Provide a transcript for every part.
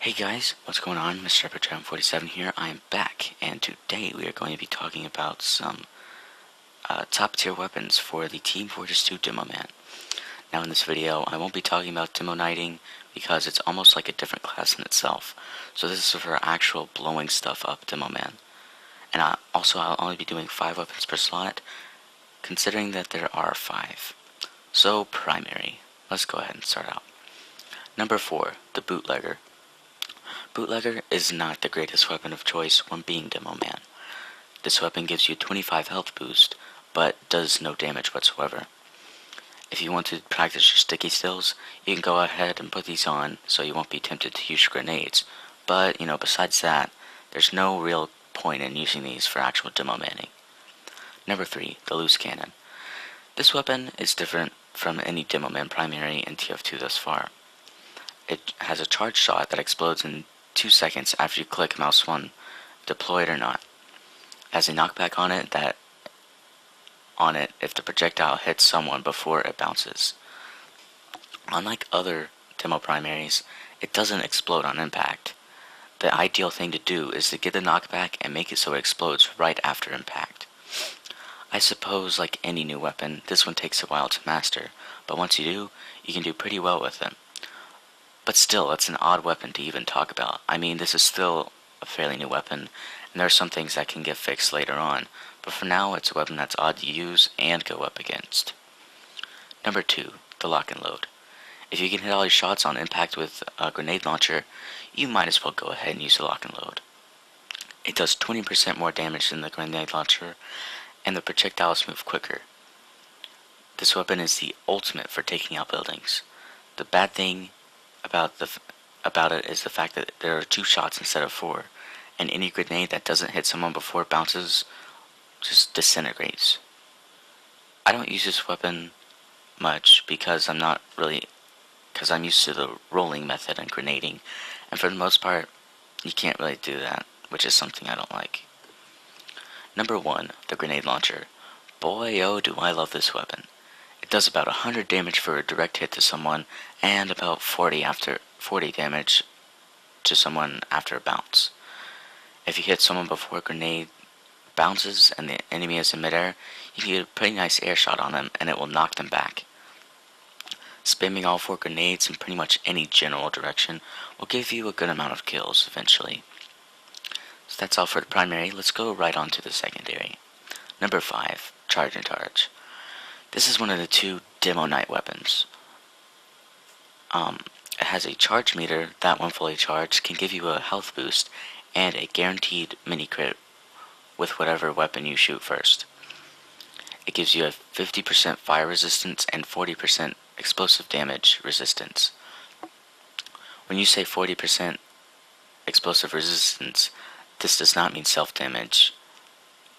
Hey guys, what's going on? Mr. Pertain 47 here. I am back, and today we are going to be talking about some top tier weapons for the Team Fortress 2 Demoman. Now in this video, I won't be talking about Demoknighting because it's almost like a different class in itself. So this is for actual blowing stuff up Demoman. And I'll only be doing 5 weapons per slot, considering that there are 5. So primary. Let's go ahead and start out. Number 4, the Bootlegger. Bootlegger is not the greatest weapon of choice when being Demoman. This weapon gives you 25 health boost, but does no damage whatsoever. If you want to practice your sticky skills, you can go ahead and put these on so you won't be tempted to use grenades. But, besides that, there's no real point in using these for actual Demomanning. Number 3, the Loose Cannon. This weapon is different from any Demoman primary in TF2 thus far. It has a charge shot that explodes in 2 seconds after you click mouse 1, deployed or not. It has a knockback on it if the projectile hits someone before it bounces. Unlike other demo primaries, it doesn't explode on impact. The ideal thing to do is to get the knockback and make it so it explodes right after impact. I suppose like any new weapon, this one takes a while to master, but once you do, you can do pretty well with it. But still, it's an odd weapon to even talk about. I mean, this is still a fairly new weapon, and there are some things that can get fixed later on, but for now, it's a weapon that's odd to use and go up against. Number 2, the Lock and Load. If you can hit all your shots on impact with a grenade launcher, you might as well go ahead and use the Lock and Load. It does 20% more damage than the grenade launcher, and the projectiles move quicker. This weapon is the ultimate for taking out buildings. The bad thing about it is the fact that there are 2 shots instead of 4, and any grenade that doesn't hit someone before it bounces just disintegrates. I don't use this weapon much because I'm used to the rolling method and grenading, and for the most part, you can't really do that, which is something I don't like. Number 1, the grenade launcher. Boy, oh, do I love this weapon. It does about 100 damage for a direct hit to someone, and about 40 damage to someone after a bounce. If you hit someone before a grenade bounces and the enemy is in midair, you can get a pretty nice air shot on them, and it will knock them back. Spamming all 4 grenades in pretty much any general direction will give you a good amount of kills eventually. So that's all for the primary. Let's go right on to the secondary. Number 5, Charge and Targe. This is one of the 2 Demo Knight weapons. It has a charge meter that, when fully charged, can give you a health boost and a guaranteed mini crit with whatever weapon you shoot first. It gives you a 50% fire resistance and 40% explosive damage resistance. When you say 40% explosive resistance, this does not mean self-damage.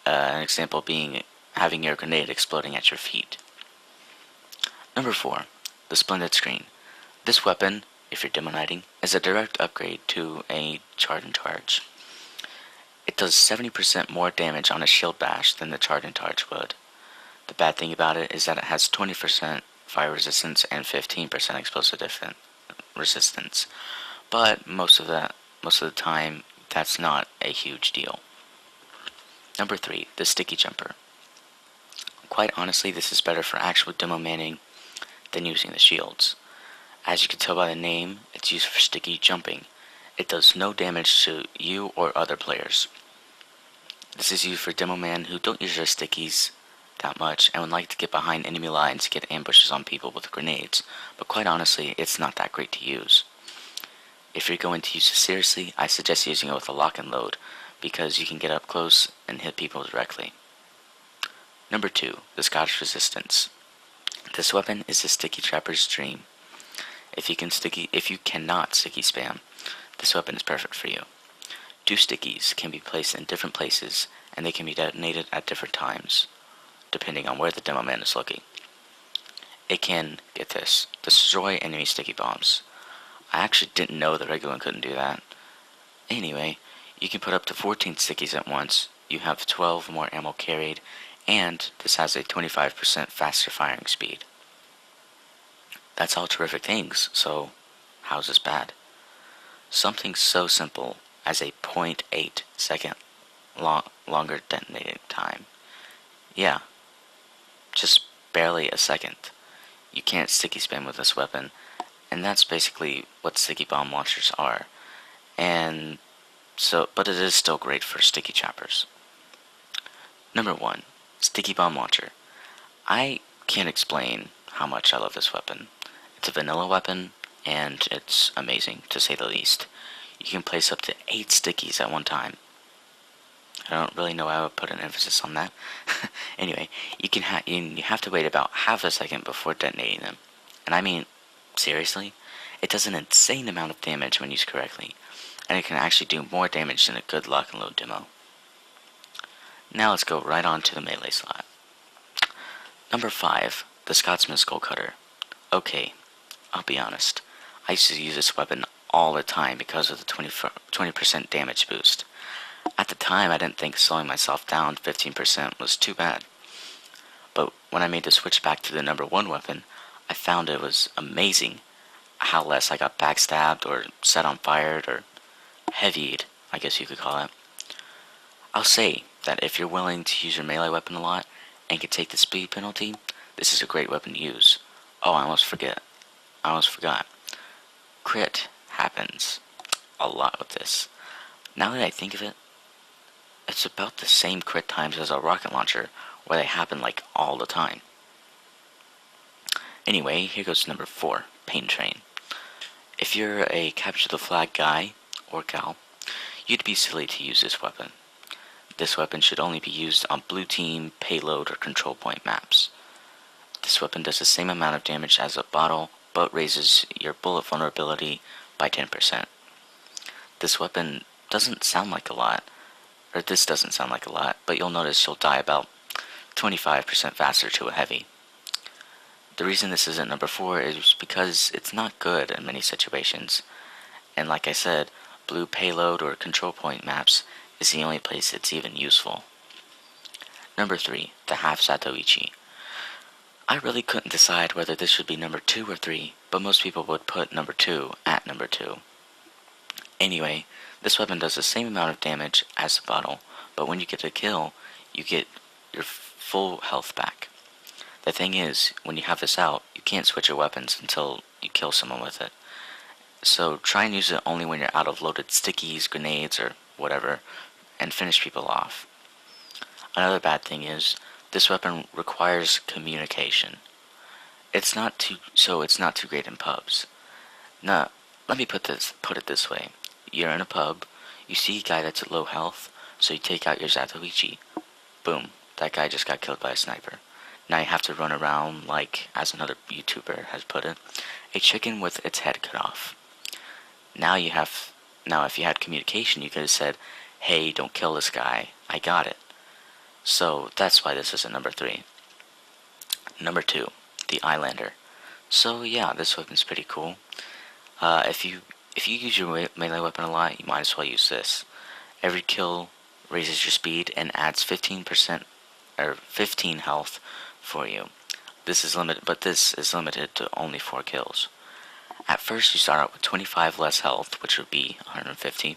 An example being having your grenade exploding at your feet. Number 4, the Splendid Screen. This weapon, if you're Demoknighting, is a direct upgrade to a Charge and Targe. It does 70% more damage on a shield bash than the Charge and Targe would. The bad thing about it is that it has 20% fire resistance and 15% explosive resistance. But most of the time, that's not a huge deal. Number 3, the Sticky Jumper. Quite honestly, this is better for actual demo manning than using the shields. As you can tell by the name, it's used for sticky jumping. It does no damage to you or other players. This is used for demo man who don't use their stickies that much and would like to get behind enemy lines to get ambushes on people with grenades, but quite honestly, it's not that great to use. If you're going to use it seriously, I suggest using it with a Lock and Load, because you can get up close and hit people directly. Number 2, the Scottish Resistance. This weapon is the Sticky Trapper's dream. If you cannot sticky spam, this weapon is perfect for you. 2 stickies can be placed in different places, and they can be detonated at different times, depending on where the demo man is looking. It can, get this, destroy enemy sticky bombs. I actually didn't know the regular one couldn't do that. Anyway, you can put up to 14 stickies at once, you have 12 more ammo carried, and this has a 25% faster firing speed. That's all terrific things, so how's this bad? Something so simple as a .8 second longer detonating time. Yeah, just barely a second. You can't sticky spam with this weapon, and that's basically what sticky bomb launchers are. And so, but it is still great for sticky choppers. Number 1, Sticky Bomb Launcher. I can't explain how much I love this weapon. It's a vanilla weapon, and it's amazing, to say the least. You can place up to 8 stickies at one time. I don't really know how I would put an emphasis on that. Anyway, you have to wait about half a second before detonating them. And I mean, seriously? It does an insane amount of damage when used correctly, and it can actually do more damage than a good lock and load demo. Now let's go right on to the melee slot. Number 5, the Scotsman Skullcuter. Okay, I'll be honest. I used to use this weapon all the time because of the 20% damage boost. At the time, I didn't think slowing myself down 15% was too bad. But when I made the switch back to the number 1 weapon, I found it was amazing how less I got backstabbed or set on fire or heavied, I guess you could call it. I'll say that if you're willing to use your melee weapon a lot and can take the speed penalty, this is a great weapon to use. Oh, I almost forgot. Crit happens a lot with this. Now that I think of it, it's about the same crit times as a rocket launcher, where they happen like all the time. Anyway, here goes number 4, Pain Train. If you're a capture the flag guy or gal, you'd be silly to use this weapon. This weapon should only be used on blue team, payload, or control point maps. This weapon does the same amount of damage as a bottle, but raises your bullet vulnerability by 10%. This weapon doesn't sound like a lot, or this doesn't sound like a lot, but you'll notice you'll die about 25% faster to a heavy. The reason this isn't number 4 is because it's not good in many situations, and like I said, blue payload or control point maps is the only place it's even useful. Number 3, the Half-Zatoichi. I really couldn't decide whether this should be number 2 or 3, but most people would put number 2 at number 2. Anyway, this weapon does the same amount of damage as the bottle, but when you get a kill, you get your full health back. The thing is, when you have this out, you can't switch your weapons until you kill someone with it. So try and use it only when you're out of loaded stickies, grenades, or whatever, and finish people off. Another bad thing is, this weapon requires communication. It's not too great in pubs. Now, let me put it this way. You're in a pub, you see a guy that's at low health, so you take out your Zatoichi. Boom, that guy just got killed by a sniper. Now you have to run around like, as another YouTuber has put it, a chicken with its head cut off. Now if you had communication, you could have said, hey, don't kill this guy, I got it. So that's why this is a number 3. Number 2, the Eyelander. So yeah, this weapon's pretty cool. If you use your melee weapon a lot, you might as well use this. Every kill raises your speed and adds 15% or 15 health for you. This is limited to only 4 kills. At first you start out with 25 less health, which would be 150.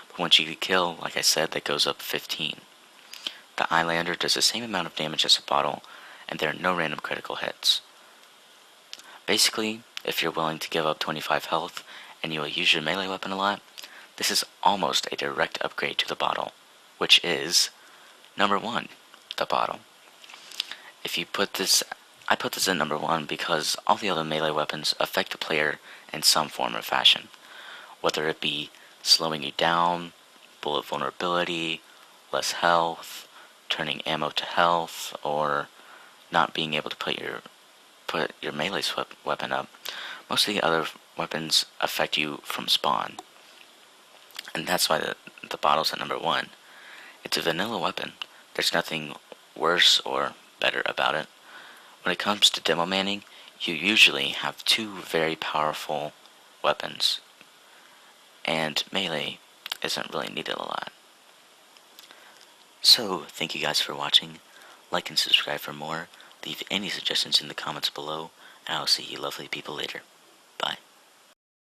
But once you get a kill, like I said, that goes up 15. The Eyelander does the same amount of damage as a bottle, and there are no random critical hits. Basically, if you're willing to give up 25 health, and you will use your melee weapon a lot, this is almost a direct upgrade to the bottle, which is number 1, the bottle. I put this in number 1 because all the other melee weapons affect the player in some form or fashion, whether it be slowing you down, bullet vulnerability, less health, turning ammo to health, or not being able to put your melee weapon up. Most of the other weapons affect you from spawn, and that's why the bottle's at number 1. It's a vanilla weapon. There's nothing worse or better about it. When it comes to demomanning, you usually have 2 very powerful weapons, and melee isn't really needed a lot. So, thank you guys for watching. Like and subscribe for more. Leave any suggestions in the comments below, and I'll see you lovely people later. Bye.